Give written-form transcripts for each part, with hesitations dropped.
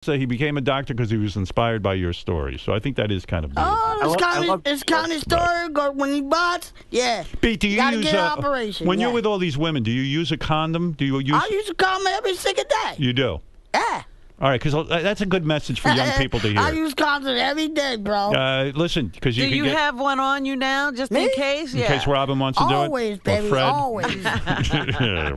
So he became a doctor because he was inspired by your story. So I think that is kind of beautiful. Oh, it's kind of story. When he bots, yeah. Pete, do you gotta use get an operation. When you're with all these women? Do you use a condom? Do you use? I use a condom every single day. You do. Yeah. All right, because that's a good message for young people to hear. I use condoms every day, bro. Listen, because you do you have one on you now, just in case? In case Robin wants to do it? Always, baby, or Fred? always.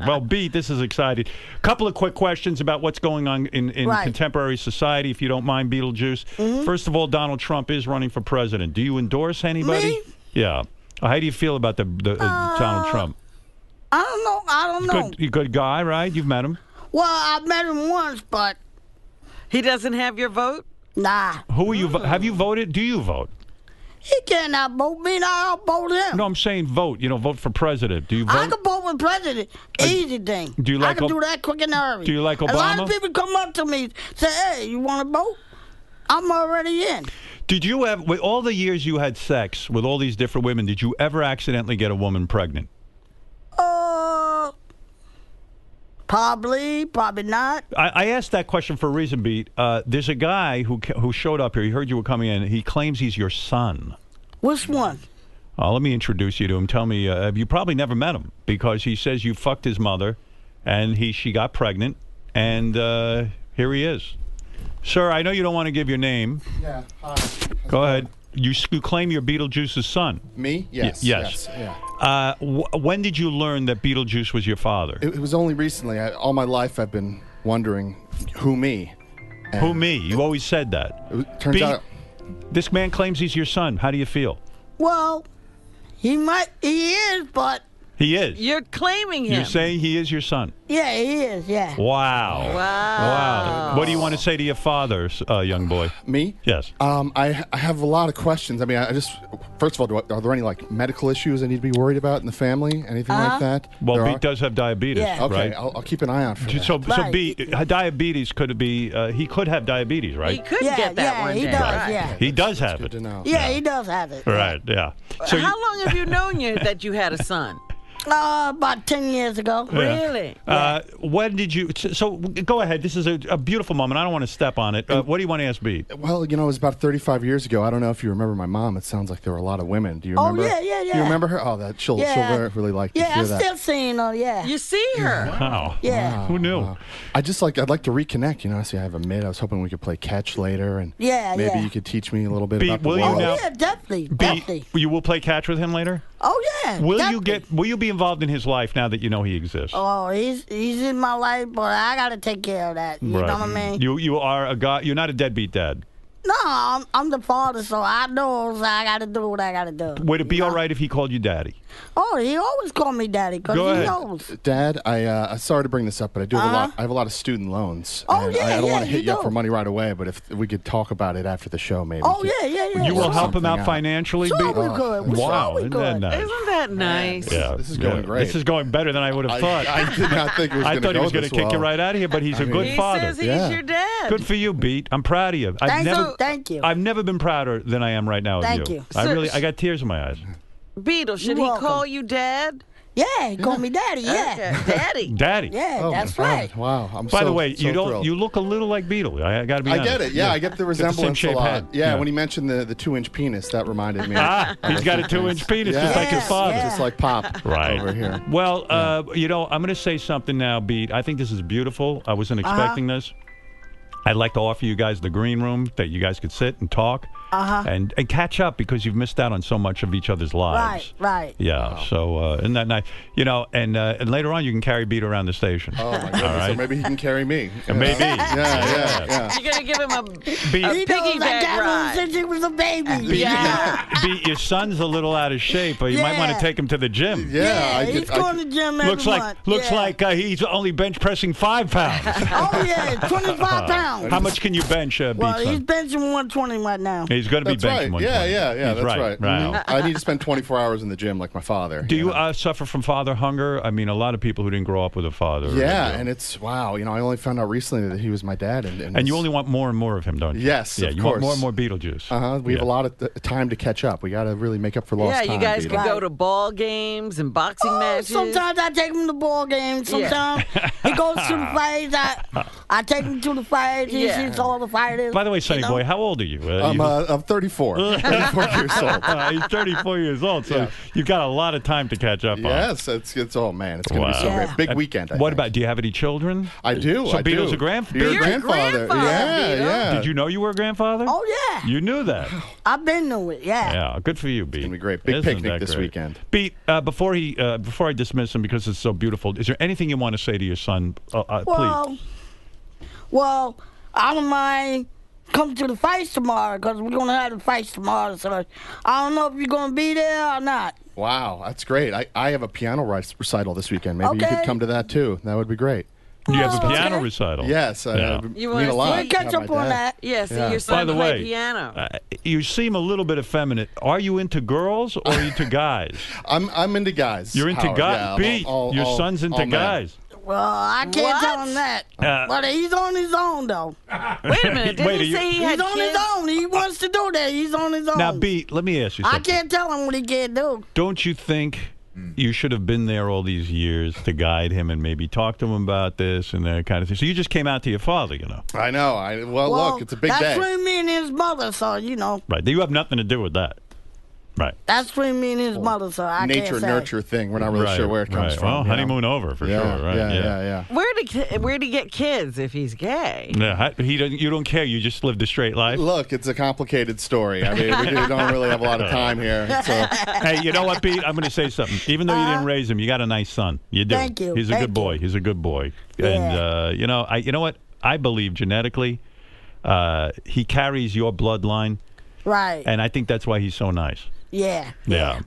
Well, Beat, this is exciting. Couple of quick questions about what's going on in contemporary society, if you don't mind, Beetlejuice. First of all, Donald Trump is running for president. Do you endorse anybody? Me? Yeah. How do you feel about the Donald Trump? I don't know. He's a good guy, right? You've met him? Well, I've met him once, but... He doesn't have your vote? Nah. Who are you? Have you voted? Do you vote? He cannot vote me, and I'll vote him. No, I'm saying vote. Vote for president. Do you vote? I can vote for president. Easy thing. Do you like I can do that quick and hurry. Do you like Obama? A lot of people come up to me, say, hey, you want to vote? I'm already in. Did you ever, with all the years you had sex with all these different women, did you ever accidentally get a woman pregnant? Probably not. I asked that question for a reason, Beat. There's a guy who showed up here. He heard you were coming in. He claims he's your son. Which one? Let me introduce you to him. Tell me, you probably never met him because he says you fucked his mother, and she got pregnant, and here he is. Sir, I know you don't want to give your name. Yeah. Hi. Go ahead. You claim you're Beetlejuice's son. Me? Yes. Yes. Yeah. When did you learn that Beetlejuice was your father? It was only recently. All my life I've been wondering, who me? And who me? You always said that. Turns out... This man claims he's your son. How do you feel? Well, he is, but... He is. You're claiming him. You're saying he is your son. Yeah, he is, yeah. Wow. What do you want to say to your father, young boy? Me? Yes. I have a lot of questions. I mean, first of all, are there any medical issues I need to be worried about in the family? Anything like that? Well, Beat does have diabetes, yeah. Okay, right? I'll keep an eye out for that. So Beat, diabetes could be, he could have diabetes, right? He could get that one day. He does, right. yeah. He does have it. Good to know. Yeah, he does have it. Right, yeah. So how long have you known that you had a son? About 10 years ago. Yeah. Really? When did you... So, go ahead. This is a beautiful moment. I don't want to step on it. What do you want to ask Beat? Well, it was about 35 years ago. I don't know if you remember my mom. It sounds like there were a lot of women. Do you remember? Oh, yeah. Do you remember her? Oh, she'll really like to hear that. Yeah, I'm still seeing her, yeah. You see her? Wow. Yeah. Wow. Who knew? Wow. I'd like to reconnect. See, I have a mid. I was hoping we could play catch later, and maybe you could teach me a little bit Beat, about the will world. you now, yeah, definitely. Beat, you will play catch with him later? Oh, yeah. Will you be involved in his life now that you know he exists? Oh, he's in my life, but I got to take care of that. You know what I mean? You are a guy. You're not a deadbeat dad. No, I'm the father, so I know I got to do what I got to do. Would it be all right if he called you daddy? Oh, he always called me daddy because he knows. Dad, I sorry to bring this up, but I have a lot of student loans. Oh, and I don't want to hit you up for money right away, but if we could talk about it after the show, maybe. Oh, yeah. You will help him out financially? Sure we could. Wow, isn't that nice? Isn't that nice? Yeah, this is going great. This is going better than I would have thought. I did not think it was going to go this well. I thought he was going to kick you right out of here, but he's a good father. He says he's your dad. Good for you, Beat. I'm proud of you. Thank you. I've never been prouder than I am right now of you. Thank you. I got tears in my eyes. Beetle, should he call you dad? Yeah, he called me daddy, yeah. Okay. Daddy. Yeah, that's right. Wow. By the way, thrilled. you look a little like Beetle. I got to be honest. I get it. Yeah, I get the resemblance a lot. Head. Yeah, when he mentioned the 2-inch penis, that reminded me. He's got a 2-inch penis, just like his father. Just like Pop over here. Well, I'm going to say something now, Beat. I think this is beautiful. I wasn't expecting this. I'd like to offer you guys the green room that you guys could sit and talk and catch up because you've missed out on so much of each other's lives. Right. Yeah, so isn't that nice? And later on you can carry Beat around the station. Oh, my goodness. Right? So maybe he can carry me. Maybe. Yeah. You're going to give him a He piggyback ride. since he was a baby. Beat, your son's a little out of shape, but you might want to take him to the gym. Yeah, he's going to the gym every month. Looks like he's only bench pressing 5 pounds. Oh, yeah, 25 pounds. How much can you bench, Beat? Well, he's benching 120 right now. He's going to be benching 120. Yeah, He's that's right. Right. I need to spend 24 hours in the gym like my father. Do you suffer from father hunger? I mean, a lot of people who didn't grow up with a father. Yeah, and it's, wow, I only found out recently that he was my dad. And you only want more and more of him, don't you? Yes, yeah, of you course. want more and more Beetlejuice. We have a lot of time to catch up. We got to really make up for lost time. Yeah, you guys can go to ball games and boxing matches. Sometimes I take him to ball games. Sometimes he goes to the fights. I take him to the fights. fight. He sees all the fighters. By the way, Sonny Boy, how old are you? I'm 34. 34 years old. He's 34 years old, so you've got a lot of time to catch up on. Yes, it's oh man, it's going to be so great. Big weekend. I What think. about? Do you have any children? I do. So I Beetle's do. a grandfather. You're a You're a grandfather. grandfather, Yeah, Beetle. yeah. Did you know you were a grandfather? Oh yeah, You knew that. I've been to it. Yeah. Yeah, good for you, Beat. It's gonna be great. Big Isn't picnic that this great? weekend. Beat, before I dismiss him because it's so beautiful, is there anything you want to say to your son? Please. Well, I don't mind come to the fights tomorrow because we're gonna have the fights tomorrow. So I don't know if you're gonna be there or not. Wow, that's great. I have a piano recital this weekend. Maybe you could come to that too. That would be great. You have a piano okay. recital. Yes, Yeah. You mean wanna a lot. see- We'll catch to have up my on dad. that. Yeah, see Yeah. your son By the play way, piano. You seem a little bit effeminate. Are you into girls or are you into guys? I'm into guys. You're into Howard. guys. Yeah, Beat, your all- son's into all men. guys. Well, I can't tell him that. But he's on his own though. Wait a minute. Didn't Wait, he say he He's had on his kids? own. He wants to do that. He's on his own. Now, Beat, let me ask you I something. can't tell him what he can't do. Don't you think you should have been there all these years to guide him and maybe talk to him about this and that kind of thing? So you just came out to your father, you know. I know. Well, look, it's a big that's day. between me and his mother, so you know. Right. You have nothing to do with that. Right. That's between me and his mother, so I Nature can't say. nurture thing. We're not really sure where it comes from. Well, you know? honeymoon over for Yeah, sure. Right. yeah. Where'd he get kids if he's gay? Yeah, he doesn't. You don't care. You just lived a straight life. Look, it's a complicated story. I mean, we don't really have a lot of time here. So. Hey, you know what, Pete? I'm going to say something. Even though you didn't raise him, you got a nice son. You do. Thank you. He's a good boy. He's a good boy. Yeah. And you know what? I believe genetically, he carries your bloodline, Right. and I think that's why he's so nice. Yeah. Yeah.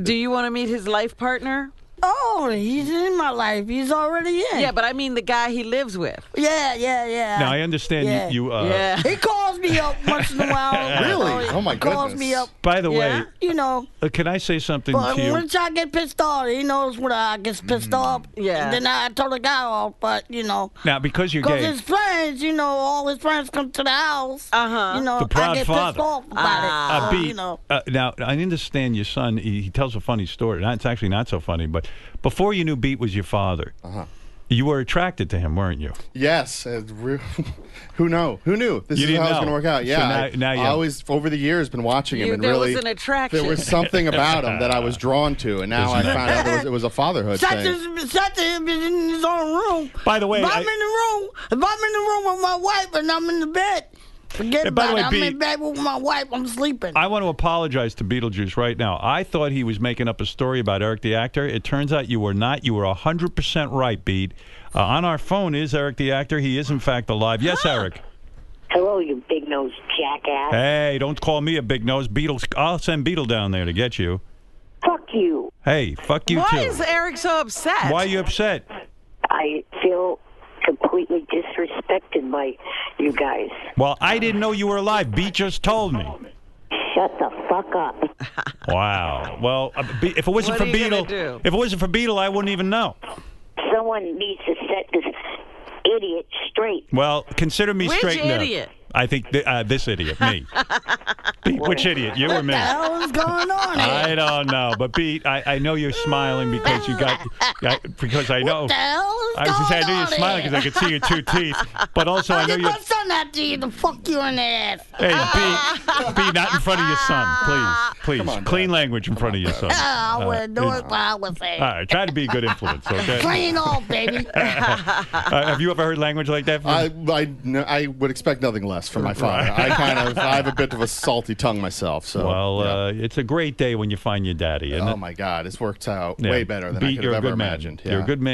Do you want to meet his life partner? Oh, he's in my life. He's already in. Yeah, but I mean the guy he lives with. Yeah. Now I understand Yeah. you. Yeah. He calls me up once in a while. Really? Oh, my He calls goodness. me up. By the Yeah. way, You know. can I say something But to you? once I get pissed off, he knows when I get pissed off. Yeah. And then I told the guy off, but you know. Now, because you're Because gay, his friends, you know, all his friends come to the house. Uh-huh. You know, The proud I get father. pissed off about it. Beat, You know. now, I understand your son. He tells a funny story. It's actually not so funny, but before you knew Beat was your father, you were attracted to him, weren't you? Yes. Who knew? Who knew? This You is didn't how it's know. going to work out. So Yeah. now you- I always, over the years, been watching him and There really. was an attraction. There was something about him that I was drawn to, and now I Isn't found out it was a fatherhood Such thing. him in his own room. By the way, if I'm in the room with my wife and I'm in the bed, forget Yeah, by the about way, it. I'm Beat, in bed with my wife. I'm sleeping. I want to apologize to Beetlejuice right now. I thought he was making up a story about Eric the actor. It turns out you were not. You were 100% right, Beat. On our phone is Eric the actor. He is, in fact, alive. Yes, Eric. Hello, you big-nosed jackass. Hey, don't call me a big nose. Beetle. I'll send Beetle down there to get you. Fuck you. Hey, fuck you Why too. is Eric so upset? Why are you upset? I feel completely disrespected by you guys. Well, I didn't know you were alive. Beat just told me. Shut the fuck up. Wow. Well, if it wasn't What for are you Beetle, gonna do? if it wasn't for Beetle, I wouldn't even know. Someone needs to set this idiot straight. Well, consider me Which straightened up. idiot? I think this idiot, me. Beat, which idiot, you or me? What the hell is going on here? I don't know, but Beat, I know you're smiling because you got because I know. What the hell is I was gonna say I knew going you're on smiling because I could see your two teeth, but also I I'll know get you're. my son after you to fuck you in the ass. Hey, Beat, not in front of your son, please. Come on, Clean Dad. language in front of your son. I would do it what I would say. All right, try to be a good influence, okay? Clean off, baby. Have you ever heard language like that? I would expect nothing less from my father. I have a bit of a salty tongue myself. So Well, yeah. it's a great day when you find your daddy, isn't it? Oh my God, it's worked out Yeah. way better than I Beat, could you're have a ever good man. imagined. You're a Yeah. good man.